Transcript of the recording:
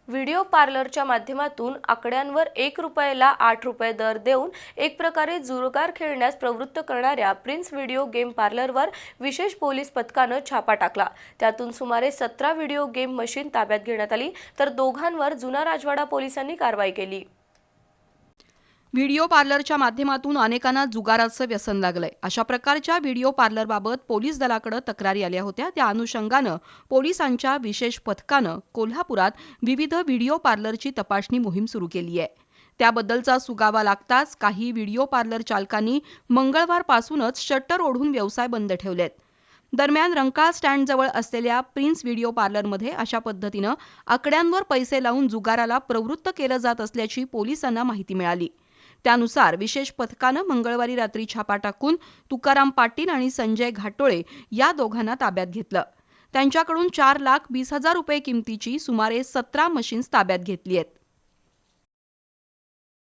Video पार्लरच्या माध्यमातून आकड्यांवर 1 रुपयाला 8 रुपये दर देऊन एक प्रकारे जुगार खेळण्यास प्रवृत्त करणाऱ्या प्रिन्स व्हिडिओ गेम पार्लरवर विशेष पोलीस पथकानं छापा टाकला। त्यातून सुमारे 17 व्हिडिओ गेम मशीन ताब्यात घेण्यात आली, तर दोघांवर जुना राजवाडा पोलिसांनी कारवाई केली। व्हिडिओ पार्लरच्या माध्यमातून अनेकांना जुगाराचं व्यसन लागलंय। अशा प्रकारच्या व्हिडिओ पार्लरबाबत पोलीस दलाकडे तक्रारी आल्या होत्या। त्या अनुषंगानं पोलिसांच्या विशेष पथकानं कोल्हापुरात विविध व्हिडिओ पार्लरची तपासणी मोहीम सुरू केली आहे। त्याबद्दलचा सुगावा लागताच काही व्हिडिओ पार्लर चालकांनी मंगळवारपासूनच शटर ओढून व्यवसाय बंद ठेवलेत। दरम्यान रंकाळ स्टँडजवळ असलेल्या प्रिन्स व्हिडिओ पार्लरमध्ये अशा पद्धतीनं आकड्यांवर पैसे लावून जुगाराला प्रवृत्त केलं जात असल्याची पोलिसांना माहिती मिळाली। त्यानुसार विशेष पथकानं मंगळवारी रात्री छापा टाकून तुकाराम पाटील आणि संजय घाटोळे या दोघांना ताब्यात घेतलं। त्यांच्याकडून 4,20,000 रुपये किमतीची सुमारे 17 मशीन्स ताब्यात घेतली आहेत।